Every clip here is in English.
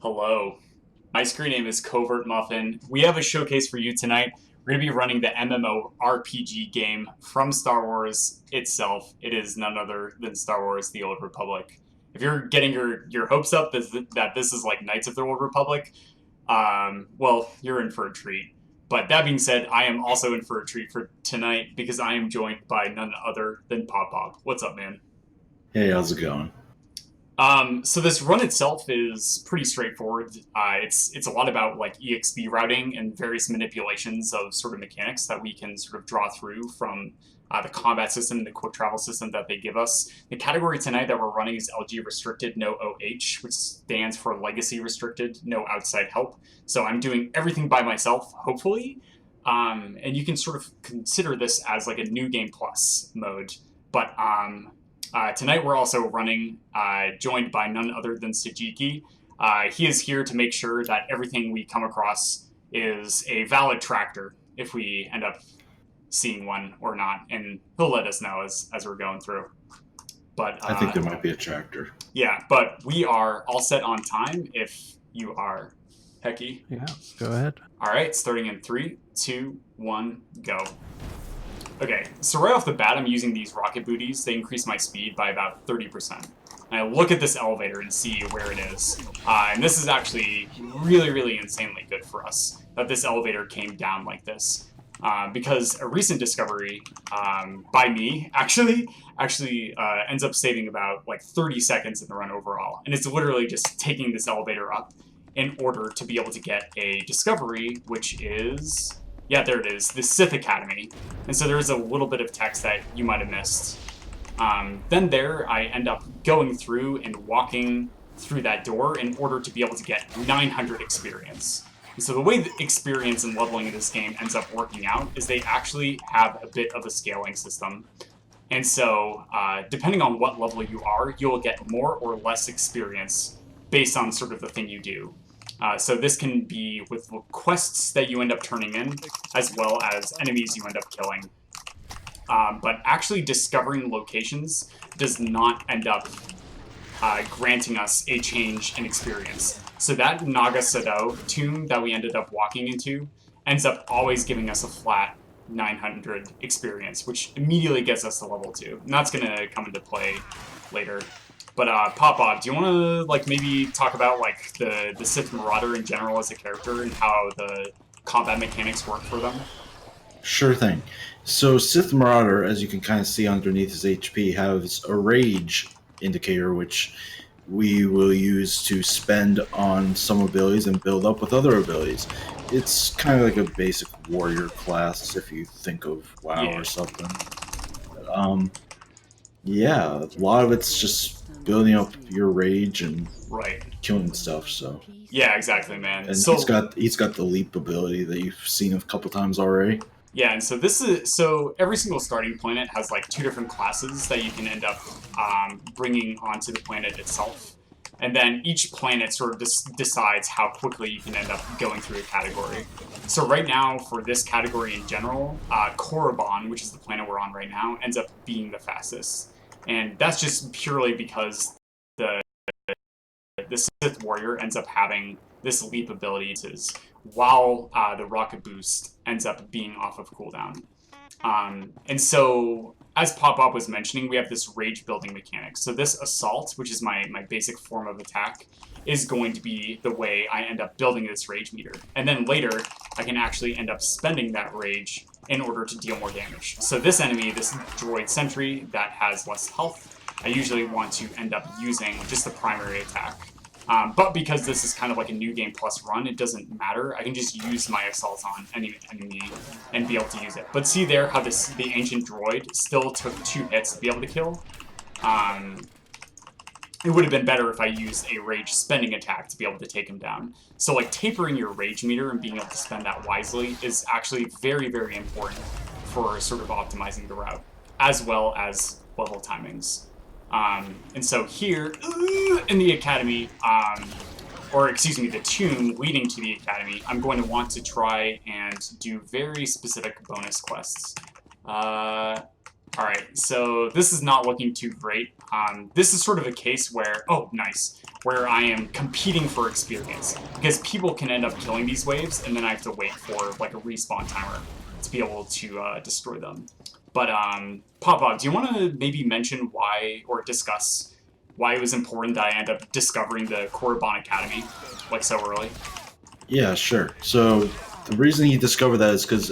Hello. My screen name is Covert Muffin. We have a showcase for you tonight. We're going to be running the MMORPG game from Star Wars itself. It is none other than Star Wars The Old Republic. If you're getting your hopes up that this is like Knights of the Old Republic, well, you're in for a treat. But that being said, I am also in for a treat for tonight because I am joined by none other than Pop Pop. What's up, man? Hey, how's it going? So this run itself is pretty straightforward. It's a lot about like EXP routing and various manipulations of sort of mechanics that we can sort of draw through from the combat system and the quick travel system that they give us. The category tonight that we're running is LG restricted, no OH, which stands for legacy restricted, no outside help. So I'm doing everything by myself, hopefully. And you can sort of consider this as like a new game plus mode. But tonight we're also running, joined by none other than Sajiki. He is here to make sure that everything we come across is a valid tractor if we end up seeing one or not, and he'll let us know as we're going through. But I think there might be a tractor. yeah, but we are all set on time if you are. Hecky. Yeah, go ahead. All right, starting in 3, 2, 1, go. Okay, so right off the bat, I'm using these rocket booties. They increase my speed by about 30%. And I look at this elevator and see where it is. And this is actually really, really insanely good for us, that this elevator came down like this. Because a recent discovery by me actually ends up saving about like 30 seconds in the run overall. And it's literally just taking this elevator up in order to be able to get a discovery, which is... yeah, there it is, the Sith Academy. And so there's a little bit of text that you might have missed. Then there, I end up going through and walking through that door in order to be able to get 900 experience. And so the way the experience and leveling in this game ends up working out is they actually have a bit of a scaling system. And so, depending on what level you are, you'll get more or less experience based on sort of the thing you do. So this can be with quests that you end up turning in, as well as enemies you end up killing. But actually discovering locations does not end up granting us a change in experience. So that Naga Sadow tomb that we ended up walking into ends up always giving us a flat 900 experience, which immediately gets us to level 2. And that's going to come into play later. But Pop-Pop, do you want to like maybe talk about like the Sith Marauder in general as a character and how the combat mechanics work for them? Sure thing. So Sith Marauder, as you can kind of see underneath his HP, has a rage indicator, which we will use to spend on some abilities and build up with other abilities. It's kind of like a basic warrior class if you think of WoW or something. Yeah, a lot of it's just building up your rage and killing stuff. So yeah, exactly, man. And so he's got the leap ability that you've seen a couple times already. Yeah, and so every single starting planet has like 2 different classes that you can end up bringing onto the planet itself. And then each planet sort of decides how quickly you can end up going through a category. So right now, for this category in general, Korriban, which is the planet we're on right now, ends up being the fastest. And that's just purely because the Sith Warrior ends up having this leap ability, while the rocket boost ends up being off of cooldown. And so, as Pop-Up was mentioning, we have this rage building mechanic. So this assault, which is my basic form of attack, is going to be the way I end up building this rage meter. And then later, I can actually end up spending that rage in order to deal more damage. So this enemy, this droid sentry that has less health, I usually want to end up using just the primary attack. But because this is kind of like a new game plus run, it doesn't matter. I can just use my assault on any enemy and be able to use it. But see there how the ancient droid still took 2 hits to be able to kill? It would have been better if I used a rage spending attack to be able to take him down. So like tapering your rage meter and being able to spend that wisely is actually very, very important for sort of optimizing the route, as well as level timings. And so here, in the Academy, or excuse me, the tomb leading to the Academy, I'm going to want to try and do very specific bonus quests. All right, so this is not looking too great. This is sort of a case where, oh, nice, where I am competing for experience because people can end up killing these waves, and then I have to wait for like a respawn timer to be able to destroy them. But Pop-Up, do you want to maybe mention why or discuss why it was important that I end up discovering the Korriban Academy like so early? Yeah, sure. So the reason he discovered that is because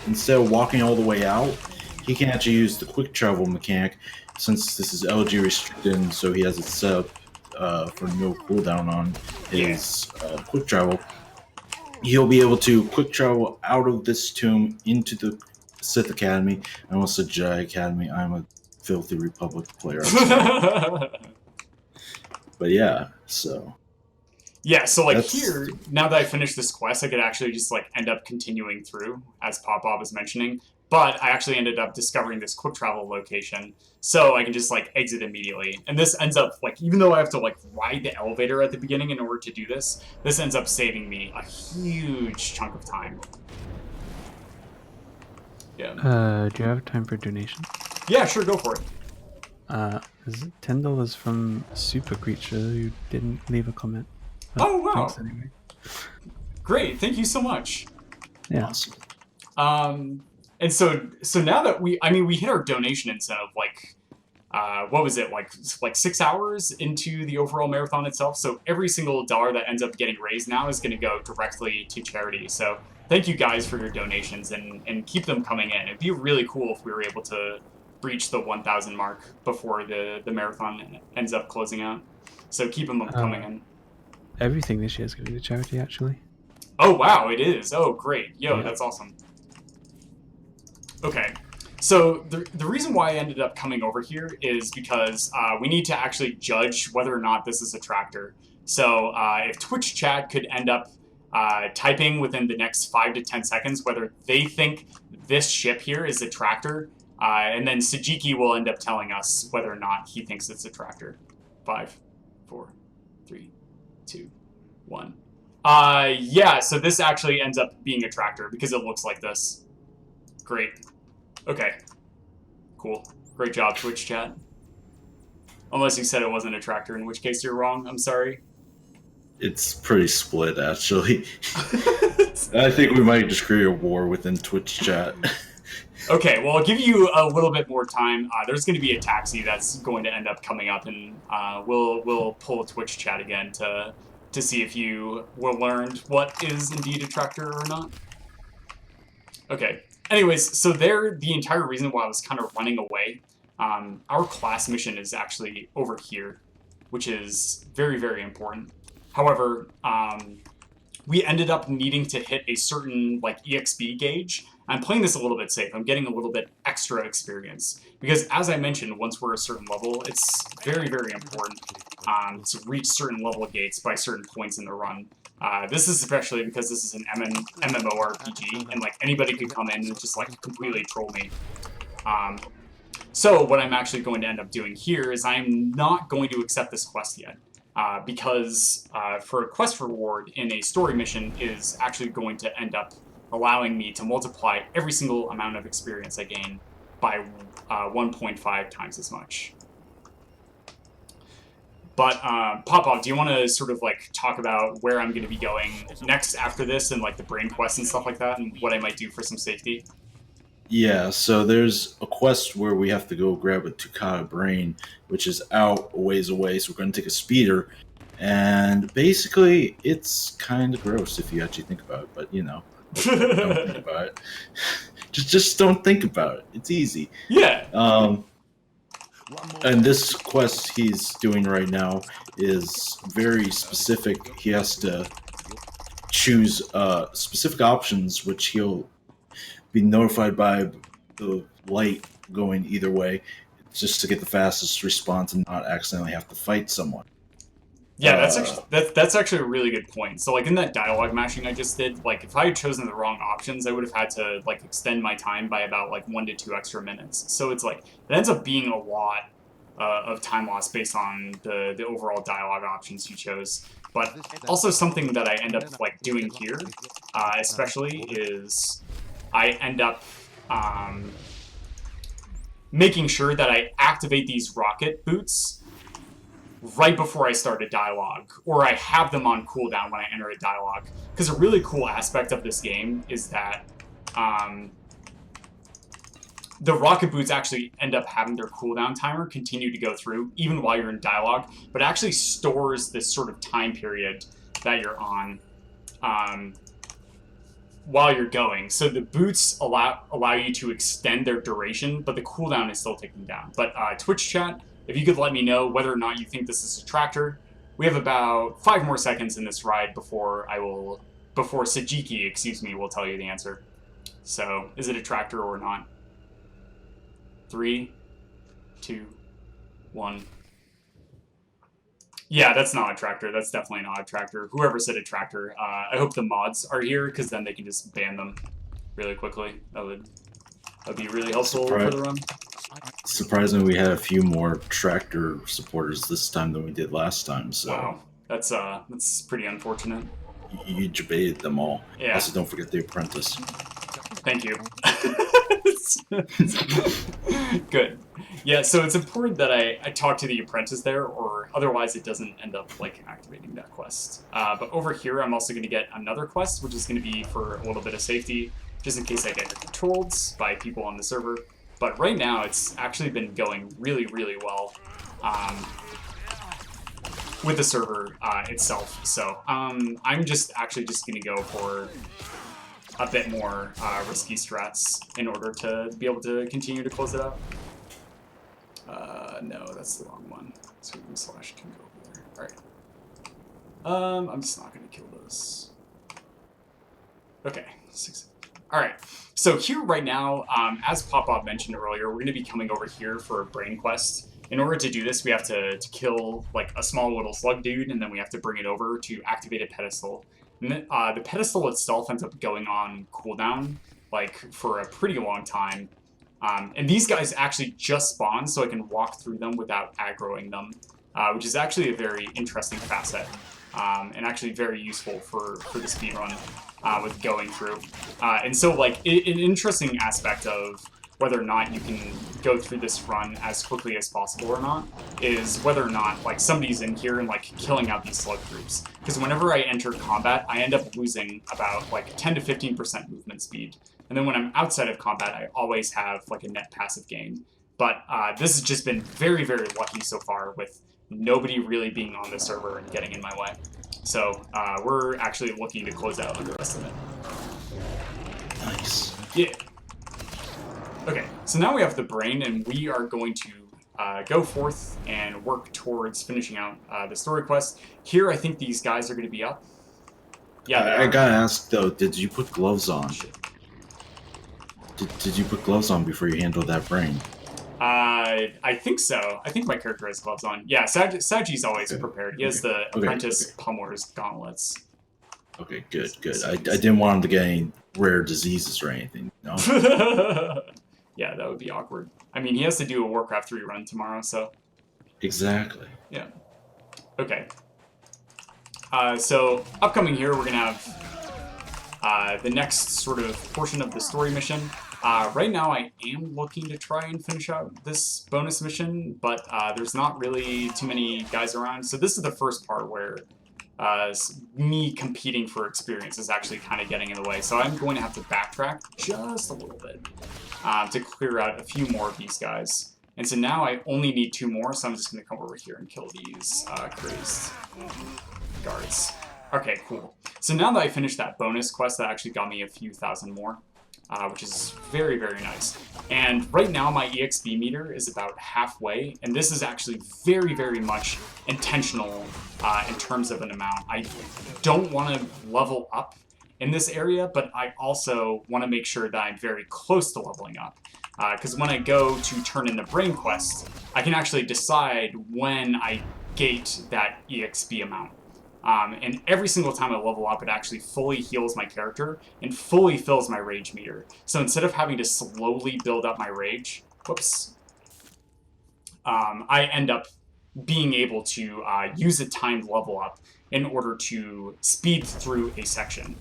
instead of walking all the way out, he can actually use the quick travel mechanic since this is LG restricted, and so he has it set up for no cooldown on his quick travel. He'll be able to quick travel out of this tomb into the Sith Academy. I almost said Jedi Academy. I'm a filthy Republic player. But yeah, so. Yeah, so like here, now that I finished this quest, I could actually just like end up continuing through, as Pop-Bob was mentioning. But I actually ended up discovering this quick travel location, so I can just like exit immediately. And this ends up like, even though I have to like ride the elevator at the beginning in order to do this, this ends up saving me a huge chunk of time. Yeah. Do you have time for donation? Yeah, sure, go for it. Is it $10 from Super Creature who didn't leave a comment? Oh, wow. Thanks anyway. Great, thank you so much. Yeah. Awesome. And so now that we hit our donation incentive, like, what was it, like 6 hours into the overall marathon itself? So every single dollar that ends up getting raised now is going to go directly to charity. So thank you guys for your donations and keep them coming in. It'd be really cool if we were able to breach the 1,000 mark before the marathon ends up closing out. So keep them coming in. Everything this year is going to be to charity, actually. Oh, wow, it is. Oh, great. Yo, Yeah. That's awesome. Okay, so the reason why I ended up coming over here is because we need to actually judge whether or not this is a tractor. So if Twitch chat could end up typing within the next 5 to 10 seconds whether they think this ship here is a tractor, and then Sajiki will end up telling us whether or not he thinks it's a tractor. 5, 4, 3, 2, 1. Yeah, so this actually ends up being a tractor because it looks like this. Great. Okay. Cool. Great job, Twitch chat. Unless you said it wasn't a tractor, in which case you're wrong. I'm sorry. It's pretty split, actually. I think we might just create a war within Twitch chat. Okay, well, I'll give you a little bit more time. There's going to be a taxi that's going to end up coming up, and we'll pull Twitch chat again to see if you will learn what is indeed a tractor or not. Okay. Anyways, so the entire reason why I was kind of running away, our class mission is actually over here, which is very, very important. However, we ended up needing to hit a certain like EXP gauge. I'm playing this a little bit safe. I'm getting a little bit extra experience because, as I mentioned, once we're a certain level, it's very, very important to reach certain level gates by certain points in the run. This is especially because this is an MMORPG, and like anybody could come in and just like completely troll me. So what I'm actually going to end up doing here is I'm not going to accept this quest yet, because for a quest reward in a story mission is actually going to end up allowing me to multiply every single amount of experience I gain by 1.5 times as much. But Pop-Off, do you want to sort of like talk about where I'm going to be going next after this and like the brain quest and stuff like that and what I might do for some safety? Yeah, so there's a quest where we have to go grab a Tukata brain, which is out a ways away, so we're going to take a speeder. And basically, it's kind of gross if you actually think about it, but you know, don't think about it. Just don't think about it. It's easy. Yeah. And this quest he's doing right now is very specific. He has to choose specific options, which he'll be notified by the light going either way, just to get the fastest response and not accidentally have to fight someone. Yeah, that's actually a really good point. So like in that dialogue matching I just did, like if I had chosen the wrong options, I would have had to like extend my time by about like 1 to 2 extra minutes. So it's like it ends up being a lot of time loss based on the overall dialogue options you chose. But also something that I end up like doing here, especially, is I end up making sure that I activate these rocket boots right before I start a dialogue, or I have them on cooldown when I enter a dialogue. Because a really cool aspect of this game is that the rocket boots actually end up having their cooldown timer continue to go through, even while you're in dialogue, but it actually stores this sort of time period that you're on while you're going. So the boots allow you to extend their duration, but the cooldown is still ticking down. But Twitch chat, if you could let me know whether or not you think this is a tractor. We have about 5 more seconds in this ride before Sajiki, excuse me, will tell you the answer. So, is it a tractor or not? 3, 2, 1. Yeah, that's not a tractor. That's definitely not a tractor. Whoever said a tractor, I hope the mods are here, because then they can just ban them really quickly. That'd be really helpful for the run. Surprisingly, we had a few more tractor supporters this time than we did last time. So wow, that's pretty unfortunate. You debated them all. Yeah. Also, don't forget the apprentice. Thank you. Good. Yeah, so it's important that I talk to the apprentice there, or otherwise it doesn't end up like activating that quest. But over here, I'm also going to get another quest, which is going to be for a little bit of safety, just in case I get controlled by people on the server. But right now, it's actually been going really, really well with the server itself. So I'm just actually going to go for a bit more risky strats in order to be able to continue to close it out. No, that's the wrong one. So slash can go over there. Alright. I'm just not going to kill those. Okay, 6. Alright, so here right now, as Pop-Pop mentioned earlier, we're going to be coming over here for a brain quest. In order to do this, we have to kill like a small little slug dude, and then we have to bring it over to activate a pedestal. And the pedestal itself ends up going on cooldown, like, for a pretty long time. And these guys actually just spawn, so I can walk through them without aggroing them, which is actually a very interesting facet, and actually very useful for the speedrun with going through. And so, like, an interesting aspect of whether or not you can go through this run as quickly as possible or not is whether or not, like, somebody's in here and, like, killing out these slug groups. Because whenever I enter combat, I end up losing about, like, 10 to 15% movement speed. And then when I'm outside of combat, I always have, like, a net passive gain. But this has just been very, very lucky so far, with nobody really being on the server and getting in my way. So we're actually looking to close out the rest of it. Nice. Yeah. Okay, so now we have the brain, and we are going to go forth and work towards finishing out the story quest. Here, I think these guys are going to be up. Yeah, I gotta ask though, did you put gloves on? Shit. Did you put gloves on before you handled that brain? I think so. I think my character has gloves on. Yeah, Saji's always prepared. He has the apprentice pummeler's gauntlets. Okay, good. I didn't want him to get any rare diseases or anything. No. Yeah, that would be awkward. I mean, he has to do a Warcraft 3 run tomorrow, so... Exactly. Yeah. Okay. So, upcoming here, we're going to have the next sort of portion of the story mission. Right now, I am looking to try and finish out this bonus mission, but there's not really too many guys around. So this is the first part where me competing for experience is actually kind of getting in the way. So I'm going to have to backtrack just a little bit to clear out a few more of these guys. And so now I only need 2 more, so I'm just going to come over here and kill these crazed guards. Okay, cool. So now that I finished that bonus quest, that actually got me a few thousand more, which is very, very nice. And right now my EXP meter is about halfway, and this is actually very, very much intentional in terms of an amount. I don't want to level up in this area, but I also want to make sure that I'm very close to leveling up. Because when I go to turn in the brain quest, I can actually decide when I gate that EXP amount. And every single time I level up, it actually fully heals my character and fully fills my rage meter. So instead of having to slowly build up my rage, I end up being able to use a timed level up in order to speed through a section.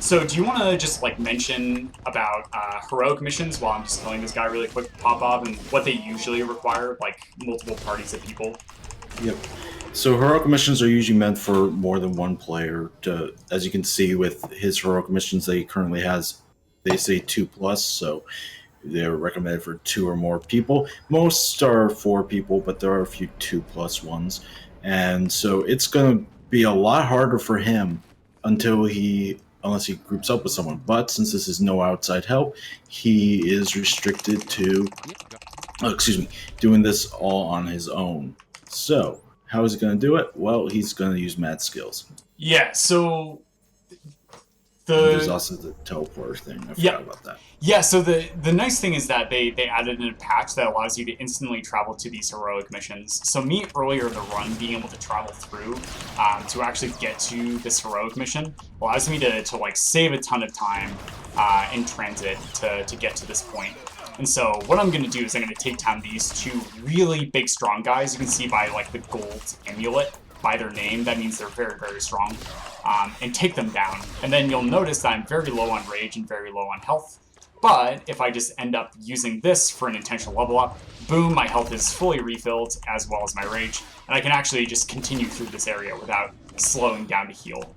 So do you want to just like mention about heroic missions while I'm just killing this guy really quick, Pop-Bob, and what they usually require, like multiple parties of people? Yep. So heroic missions are usually meant for more than one player. As you can see with his heroic missions that he currently has, they say 2+, so they're recommended for 2 or more people. Most are 4 people, but there are a few 2+ ones. And so it's going to be a lot harder for him unless he groups up with someone. But since this is no outside help, he is restricted to, doing this all on his own. So how is he going to do it? Well, he's going to use mad skills. Yeah, so And there's the also the teleport thing. I yeah forgot about that. yeah. So the nice thing is that they added in a patch that allows you to instantly travel to these heroic missions. So me earlier in the run being able to travel through to actually get to this heroic mission allows me to like save a ton of time in transit to get to this point. And so what I'm going to do is I'm going to take down these 2 really big strong guys. You can see by like the gold amulet by their name, that means they're very, very strong, and take them down. And then you'll notice that I'm very low on rage and very low on health. But if I just end up using this for an intentional level up, boom, my health is fully refilled as well as my rage. And I can actually just continue through this area without slowing down to heal.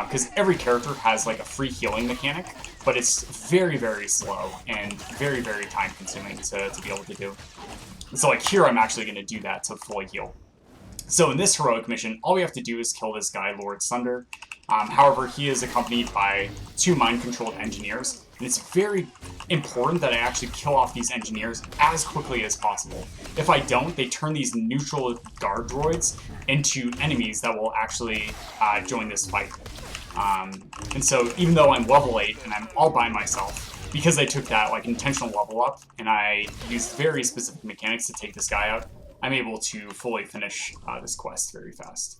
Because every character has like a free healing mechanic, but it's very, very slow and very, very time consuming to be able to do. And so like here I'm actually going to do that to fully heal. So in this heroic mission, all we have to do is kill this guy, Lord Sunder. However, he is accompanied by 2 mind-controlled engineers, and it's very important that I actually kill off these engineers as quickly as possible. If I don't, they turn these neutral guard droids into enemies that will actually join this fight. And so even though I'm level 8 and I'm all by myself, because I took that like intentional level up and I used very specific mechanics to take this guy out, I'm able to fully finish this quest very fast.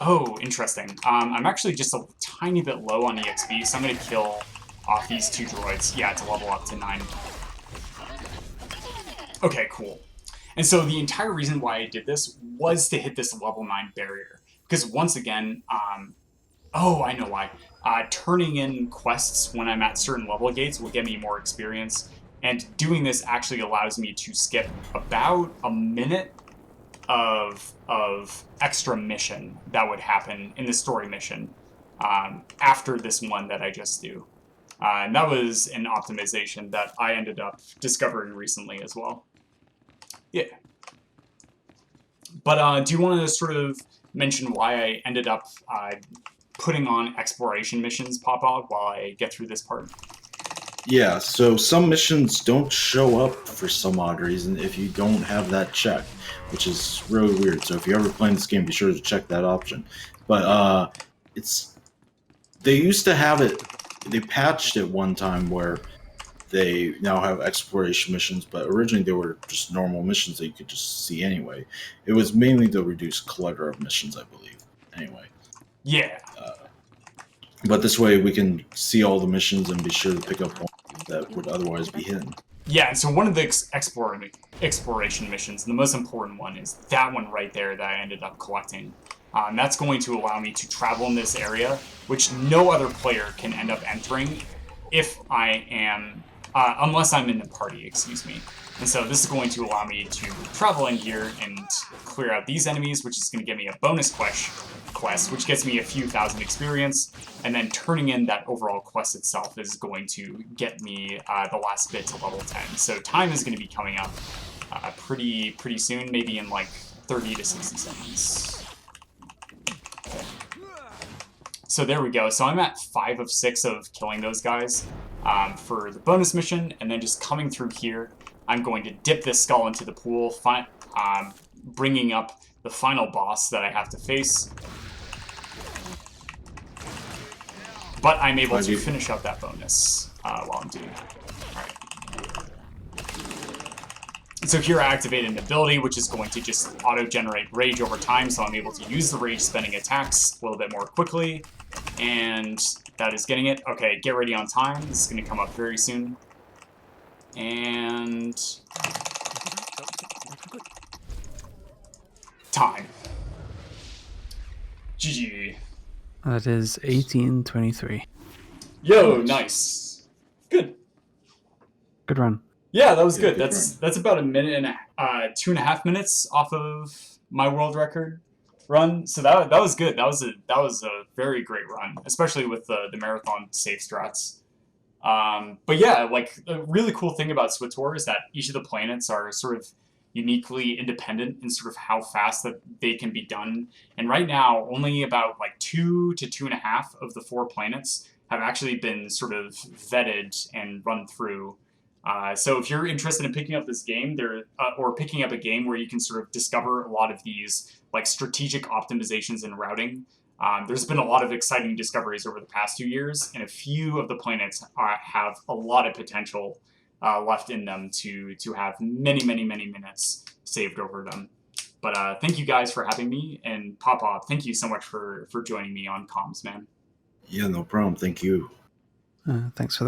Oh, interesting. I'm actually just a tiny bit low on EXP, so I'm going to kill off these 2 droids. Yeah, to level up to 9. Okay, cool. And so the entire reason why I did this was to hit this level 9 barrier. Because once again, oh, I know why. Turning in quests when I'm at certain level gates will get me more experience. And doing this actually allows me to skip about a minute of extra mission that would happen in the story mission after this one that I just do. And that was an optimization that I ended up discovering recently as well. Yeah. But do you want to sort of mention why I ended up putting on exploration missions pop-out while I get through this part? Yeah, so some missions don't show up for some odd reason if you don't have that checked, which is really weird. So if you're ever playing this game, be sure to check that option. But they used to have it, they patched it one time where they now have exploration missions, but originally they were just normal missions that you could just see anyway. It was mainly to reduce clutter of missions, I believe. Anyway. Yeah. But this way we can see all the missions and be sure to pick up one that would otherwise be hidden. Yeah, and so one of the exploration missions, the most important one, is that one right there that I ended up collecting. And that's going to allow me to travel in this area, which no other player can end up entering if I am, unless I'm in the party, excuse me. And so this is going to allow me to travel in here and clear out these enemies, which is going to give me a bonus quest, which gets me a few thousand experience, and then turning in that overall quest itself is going to get me the last bit to level 10. So time is going to be coming up pretty soon, maybe in like 30 to 60 seconds. Okay. So there we go. So I'm at 5 of 6 of killing those guys for the bonus mission, and then just coming through here, I'm going to dip this skull into the pool, bringing up the final boss that I have to face. But I'm able to finish out that bonus while I'm doing that. Alright. So here I activated an ability, which is going to just auto-generate rage over time, so I'm able to use the rage-spending attacks a little bit more quickly. And that is getting it. Okay, get ready on time. This is going to come up very soon. And time. GG. That is 1823. Yo, nice. Good. Good run. Yeah, that was Yeah, good. good That's about a minute and 2.5 minutes off of my world record run. So that was good. That was a very great run, especially with the marathon safe strats. But yeah, like the really cool thing about SWTOR is that each of the planets are sort of uniquely independent in sort of how fast that they can be done. And right now, only about like 2 to 2.5 of the 4 planets have actually been sort of vetted and run through. So if you're interested in picking up this game, or picking up a game where you can sort of discover a lot of these like strategic optimizations and routing, there's been a lot of exciting discoveries over the past 2 years, and a few of the planets have a lot of potential left in them to have many, many, many minutes saved over them. But thank you guys for having me, and Papa, thank you so much for joining me on comms, man. Yeah, no problem. Thank you. Thanks for the